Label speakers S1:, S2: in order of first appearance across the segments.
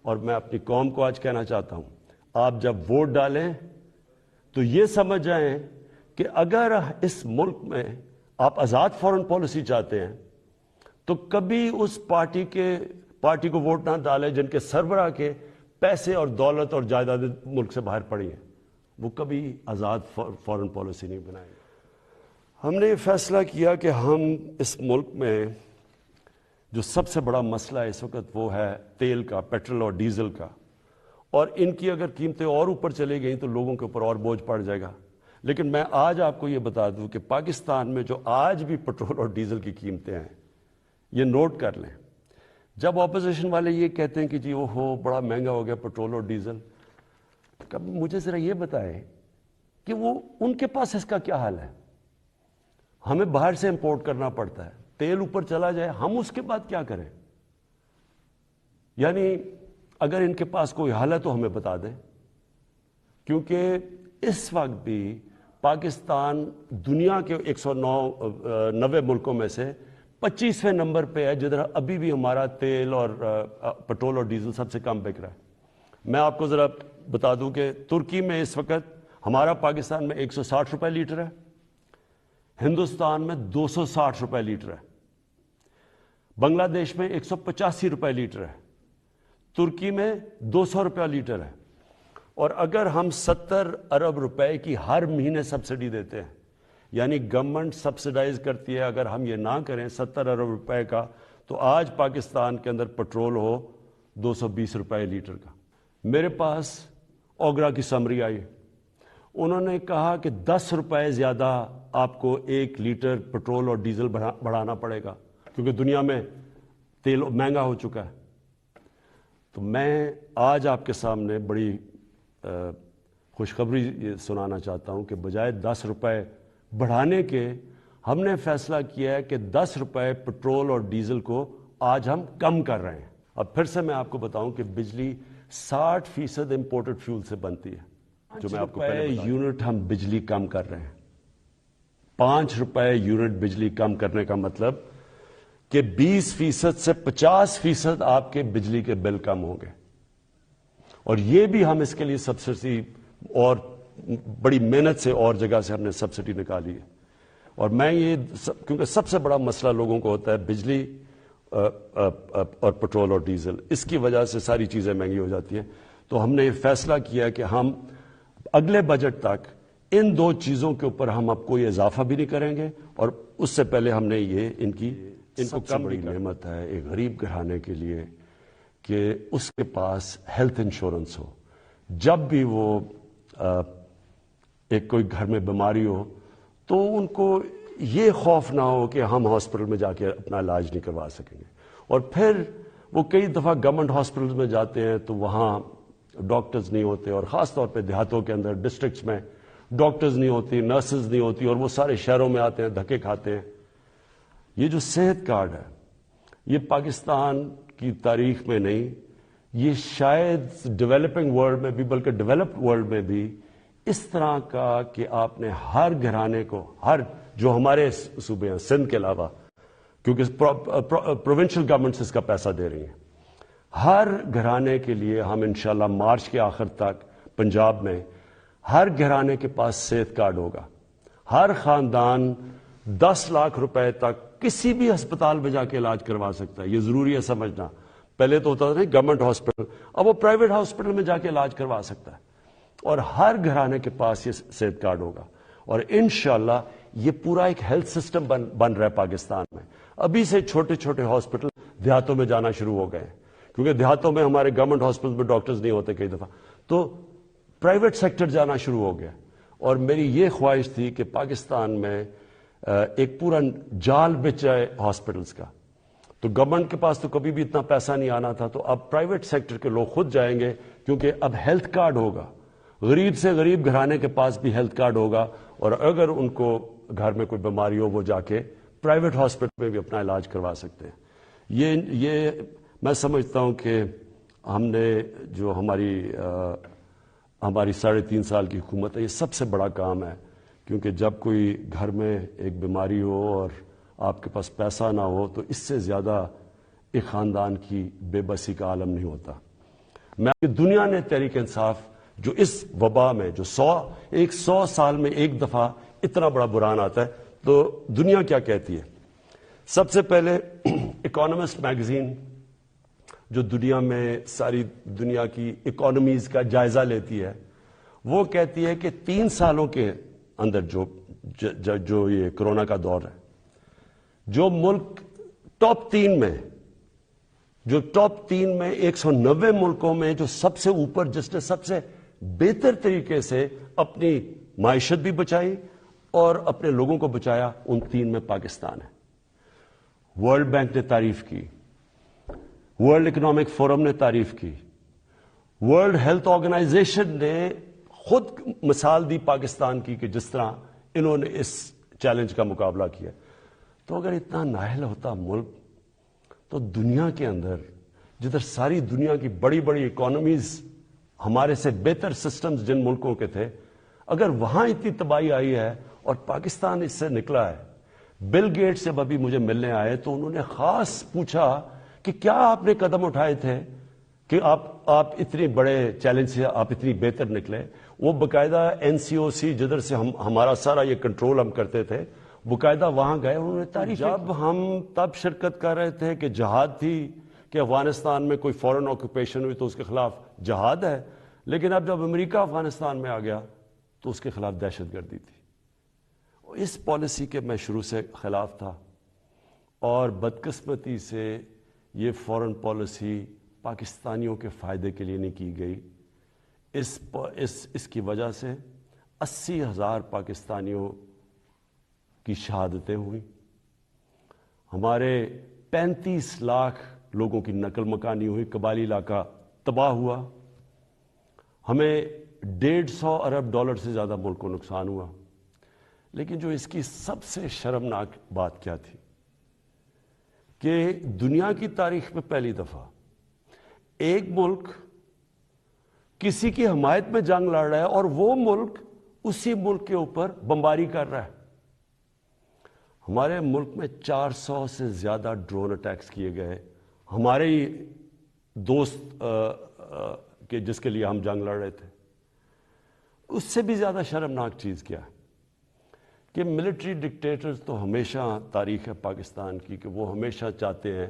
S1: اور میں اپنی قوم کو آج کہنا چاہتا ہوں، آپ جب ووٹ ڈالیں تو یہ سمجھ جائیں کہ اگر اس ملک میں آپ آزاد فورن پالیسی چاہتے ہیں تو کبھی اس پارٹی کو ووٹ نہ ڈالیں جن کے سربراہ کے پیسے اور دولت اور جائیدادیں ملک سے باہر پڑی ہیں، وہ کبھی آزاد فورن پالیسی نہیں بنائیں گے۔ ہم نے یہ فیصلہ کیا کہ ہم اس ملک میں جو سب سے بڑا مسئلہ ہے اس وقت وہ ہے تیل کا، پیٹرول اور ڈیزل کا، اور ان کی اگر قیمتیں اور اوپر چلی گئیں تو لوگوں کے اوپر اور بوجھ پڑ جائے گا۔ لیکن میں آج آپ کو یہ بتا دوں کہ پاکستان میں جو آج بھی پیٹرول اور ڈیزل کی قیمتیں ہیں، یہ نوٹ کر لیں۔ جب اپوزیشن والے یہ کہتے ہیں کہ جی اوہو بڑا مہنگا ہو گیا پیٹرول اور ڈیزل، کب مجھے ذرا یہ بتائیں کہ وہ ان کے پاس اس کا کیا حل ہے؟ ہمیں باہر سے امپورٹ کرنا پڑتا ہے، تیل اوپر چلا جائے، ہم اس کے بعد کیا کریں؟ یعنی اگر ان کے پاس کوئی حل ہے تو ہمیں بتا دیں، کیونکہ اس وقت بھی پاکستان دنیا کے 190 ملکوں میں سے 25ویں نمبر پہ ہے جدھر ابھی بھی ہمارا تیل اور پیٹرول اور ڈیزل سب سے کم بک رہا ہے۔ میں آپ کو ذرا بتا دوں کہ ترکی میں اس وقت ہمارا پاکستان میں 160 روپے لیٹر ہے، ہندوستان میں 260 روپے لیٹر ہے، بنگلہ دیش میں 185 روپے لیٹر ہے، ترکی میں 200 روپے لیٹر ہے، اور اگر ہم 70 ارب روپے کی ہر مہینے سبسڈی دیتے ہیں، یعنی گورنمنٹ سبسڈائز کرتی ہے، اگر ہم یہ نہ کریں 70 ارب روپے کا، تو آج پاکستان کے اندر پیٹرول ہو 220 روپے لیٹر کا۔ میرے پاس اوگرا کی سمری آئی، انہوں نے کہا کہ 10 روپے زیادہ آپ کو 1 لیٹر پیٹرول اور ڈیزل بڑھانا پڑے گا، کیونکہ دنیا میں تیل مہنگا ہو چکا ہے۔ تو میں آج آپ کے سامنے بڑی خوشخبری سنانا چاہتا ہوں کہ بجائے 10 روپے بڑھانے کے ہم نے فیصلہ کیا ہے کہ 10 روپے پیٹرول اور ڈیزل کو آج ہم کم کر رہے ہیں۔ اب پھر سے میں آپ کو بتاؤں کہ بجلی 60% امپورٹڈ فیول سے بنتی ہے، جو میں آپ کو پہلے یونٹ ہم بجلی کم کر رہے ہیں۔ 5 روپے یونٹ بجلی کم کرنے کا مطلب کہ 20% سے 50% آپ کے بجلی کے بل کم ہوں گے، اور یہ بھی ہم اس کے لیے سبسڈی اور بڑی محنت سے اور جگہ سے ہم نے سبسڈی نکالی ہے۔ اور میں یہ کیونکہ سب سے بڑا مسئلہ لوگوں کو ہوتا ہے بجلی اور پیٹرول اور ڈیزل، اس کی وجہ سے ساری چیزیں مہنگی ہو جاتی ہیں، تو ہم نے یہ فیصلہ کیا کہ ہم اگلے بجٹ تک ان 2 چیزوں کے اوپر ہم اب کوئی اضافہ بھی نہیں کریں گے، اور اس سے پہلے ہم نے ان کو کم بڑی نعمت ہے ایک غریب گھرانے کے لیے کہ اس کے پاس ہیلتھ انشورنس ہو، جب بھی وہ ایک کوئی گھر میں بیماری ہو تو ان کو یہ خوف نہ ہو کہ ہم ہاسپٹل میں جا کے اپنا علاج نہیں کروا سکیں گے۔ اور پھر وہ کئی دفعہ گورنمنٹ ہاسپٹل میں جاتے ہیں تو وہاں ڈاکٹرز نہیں ہوتے، اور خاص طور پہ دیہاتوں کے اندر ڈسٹرکٹس میں ڈاکٹرز نہیں ہوتی، نرسز نہیں ہوتی، اور وہ سارے شہروں میں آتے ہیں، دھکے کھاتے ہیں۔ یہ جو صحت کارڈ ہے یہ پاکستان کی تاریخ میں نہیں، یہ شاید ڈیولپنگ ورلڈ میں بھی، بلکہ ڈیولپڈ ورلڈ میں بھی اس طرح کا کہ آپ نے ہر گھرانے کو، ہر جو ہمارے صوبے ہیں سندھ کے علاوہ، کیونکہ پروونشل گورنمنٹس اس کا پیسہ دے رہی ہیں، ہر گھرانے کے لیے ہم انشاءاللہ مارچ کے آخر تک پنجاب میں ہر گھرانے کے پاس صحت کارڈ ہوگا، ہر خاندان 10 لاکھ روپے تک کسی بھی ہسپتال میں جا کے علاج کروا سکتا ہے۔ یہ ضروری ہے سمجھنا، پہلے تو ہوتا تھا نہیں گورنمنٹ ہاسپٹل، اب وہ پرائیویٹ ہاسپٹل میں جا کے علاج کروا سکتا ہے، اور ہر گھرانے کے پاس یہ صحت کارڈ ہوگا، اور انشاءاللہ یہ پورا ایک ہیلتھ سسٹم بن رہا ہے پاکستان میں۔ ابھی سے چھوٹے چھوٹے ہاسپٹل دیہاتوں میں جانا شروع ہو گئے ہیں، کیونکہ دیہاتوں میں ہمارے گورنمنٹ ہاسپٹل میں ڈاکٹرز نہیں ہوتے کئی دفعہ، تو پرائیویٹ سیکٹر جانا شروع ہو گیا۔ اور میری یہ خواہش تھی کہ پاکستان میں ایک پورا جال بچ جائے ہاسپٹلز کا، تو گورنمنٹ کے پاس تو کبھی بھی اتنا پیسہ نہیں آنا تھا، تو اب پرائیویٹ سیکٹر کے لوگ خود جائیں گے، کیونکہ اب ہیلتھ کارڈ ہوگا، غریب سے غریب گھرانے کے پاس بھی ہیلتھ کارڈ ہوگا، اور اگر ان کو گھر میں کوئی بیماری ہو وہ جا کے پرائیویٹ ہاسپٹل میں بھی اپنا علاج کروا سکتے ہیں۔ یہ میں سمجھتا ہوں کہ ہم نے جو ہماری 3.5 سال کی حکومت ہے، یہ سب سے بڑا کام ہے، کیونکہ جب کوئی گھر میں ایک بیماری ہو اور آپ کے پاس پیسہ نہ ہو تو اس سے زیادہ ایک خاندان کی بے بسی کا عالم نہیں ہوتا۔ دنیا نے تحریک انصاف جو اس وبا میں جو 100 سال میں ایک دفعہ اتنا بڑا بحران آتا ہے تو دنیا کیا کہتی ہے؟ سب سے پہلے اکانومسٹ میگزین جو دنیا میں ساری دنیا کی اکانومیز کا جائزہ لیتی ہے وہ کہتی ہے کہ 3 سالوں کے اندر جو یہ کرونا کا دور ہے جو ملک ٹاپ 3 میں 190 ملکوں میں جو سب سے اوپر جس نے سب سے بہتر طریقے سے اپنی معیشت بھی بچائی اور اپنے لوگوں کو بچایا ان 3 میں پاکستان ہے. ورلڈ بینک نے تعریف کی, ورلڈ اکنامک فورم نے تعریف کی, ورلڈ ہیلتھ آرگنائزیشن نے خود مثال دی پاکستان کی کہ جس طرح انہوں نے اس چیلنج کا مقابلہ کیا. تو اگر اتنا نااہل ہوتا ملک تو دنیا کے اندر جدھر ساری دنیا کی بڑی بڑی اکانومیز ہمارے سے بہتر سسٹمز جن ملکوں کے تھے, اگر وہاں اتنی تباہی آئی ہے اور پاکستان اس سے نکلا ہے. بل گیٹس جب ابھی مجھے ملنے آئے تو انہوں نے خاص پوچھا کہ کیا آپ نے قدم اٹھائے تھے کہ آپ اتنے بڑے چیلنج سے آپ اتنی بہتر نکلے. وہ باقاعدہ NCOC جدھر سے ہمارا سارا یہ کنٹرول ہم کرتے تھے باقاعدہ وہاں گئے, انہوں نے تعریف. جب ہم تب شرکت کر رہے تھے کہ جہاد تھی کہ افغانستان میں کوئی فورن آکوپیشن ہوئی تو اس کے خلاف جہاد ہے, لیکن اب جب امریکہ افغانستان میں آ گیا تو اس کے خلاف دہشت گردی تھی. اس پالیسی کے میں شروع سے خلاف تھا اور بدقسمتی سے یہ فورن پالیسی پاکستانیوں کے فائدے کے لیے نہیں کی گئی. اس کی وجہ سے 80,000 پاکستانیوں کی شہادتیں ہوئیں, ہمارے 35 لاکھ لوگوں کی نقل مکانی ہوئی, قبائلی علاقہ تباہ ہوا, ہمیں $150 ارب سے زیادہ ملک کو نقصان ہوا. لیکن جو اس کی سب سے شرمناک بات کیا تھی کہ دنیا کی تاریخ میں پہلی دفعہ ایک ملک کسی کی حمایت میں جنگ لڑ رہا ہے اور وہ ملک اسی ملک کے اوپر بمباری کر رہا ہے. ہمارے ملک میں 400 سے زیادہ ڈرون اٹیکس کیے گئے ہمارے ہی دوست کہ جس کے لیے ہم جنگ لڑ رہے تھے. اس سے بھی زیادہ شرمناک چیز کیا ہے کہ ملٹری ڈکٹیٹرز تو ہمیشہ تاریخ ہے پاکستان کی کہ وہ ہمیشہ چاہتے ہیں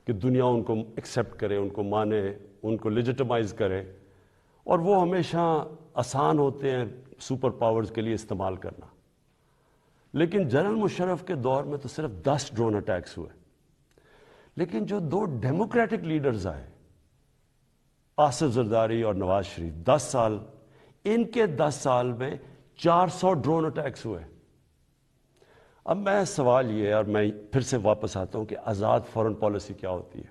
S1: کہ دنیا ان کو ایکسیپٹ کرے, ان کو مانے, ان کو لیجٹمائز کرے, اور وہ ہمیشہ آسان ہوتے ہیں سپر پاورز کے لیے استعمال کرنا. لیکن جنرل مشرف کے دور میں تو صرف 10 ڈرون اٹیکس ہوئے, لیکن جو 2 ڈیموکریٹک لیڈرز آئے آصف زرداری اور نواز شریف 10 سال, ان کے 10 سال میں 400 ڈرون اٹیکس ہوئے. اب میں سوال یہ ہے اور میں پھر سے واپس آتا ہوں کہ آزاد فورن پالیسی کیا ہوتی ہے؟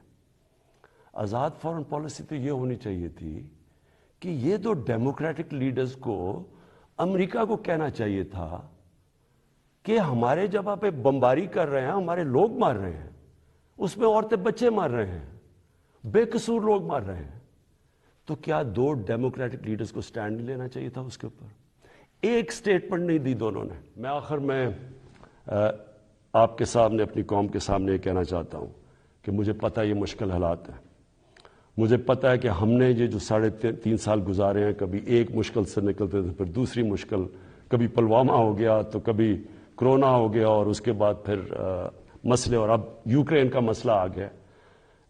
S1: آزاد فورن پالیسی تو یہ ہونی چاہیے تھی کہ یہ 2 ڈیموکریٹک لیڈرز کو امریکہ کو کہنا چاہیے تھا کہ ہمارے جب آپ بمباری کر رہے ہیں, ہمارے لوگ مار رہے ہیں, اس میں عورتیں بچے مار رہے ہیں, بے قصور لوگ مار رہے ہیں, تو کیا 2 ڈیموکریٹک لیڈرز کو سٹینڈ لینا چاہیے تھا اس کے اوپر؟ ایک سٹیٹمنٹ نہیں دی دونوں نے. میں آخر میں آپ کے سامنے اپنی قوم کے سامنے یہ کہنا چاہتا ہوں کہ مجھے پتہ یہ مشکل حالات ہیں, مجھے پتہ ہے کہ ہم نے یہ جو 3.5 سال گزارے ہیں کبھی ایک مشکل سے نکلتے تھے, پھر دوسری مشکل, کبھی پلوامہ ہو گیا تو کبھی کرونا ہو گیا اور اس کے بعد پھر مسئلے, اور اب یوکرین کا مسئلہ آ گیا.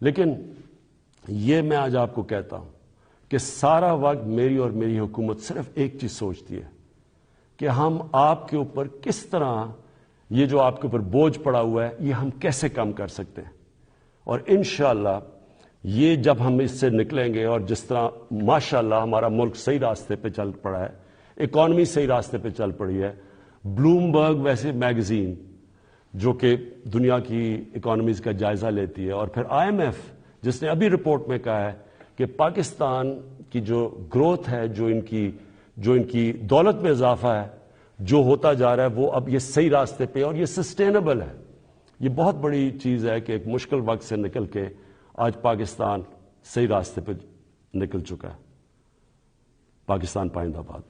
S1: لیکن یہ میں آج آپ کو کہتا ہوں کہ سارا وقت میری اور میری حکومت صرف ایک چیز سوچتی ہے کہ ہم آپ کے اوپر کس طرح یہ جو آپ کے اوپر بوجھ پڑا ہوا ہے یہ ہم کیسے کم کر سکتے ہیں. اور انشاءاللہ یہ جب ہم اس سے نکلیں گے, اور جس طرح ماشاءاللہ ہمارا ملک صحیح راستے پہ چل پڑا ہے, اکانومی صحیح راستے پہ چل پڑی ہے, بلومبرگ ویسے میگزین جو کہ دنیا کی اکانومیز کا جائزہ لیتی ہے, اور پھر IMF جس نے ابھی رپورٹ میں کہا ہے کہ پاکستان کی جو گروتھ ہے, جو ان کی دولت میں اضافہ ہے, جو ہوتا جا رہا ہے وہ اب یہ صحیح راستے پہ اور یہ سسٹینیبل ہے. یہ بہت بڑی چیز ہے کہ ایک مشکل وقت سے نکل کے آج پاکستان صحیح راستے پہ نکل چکا ہے. پاکستان پائندہ باد.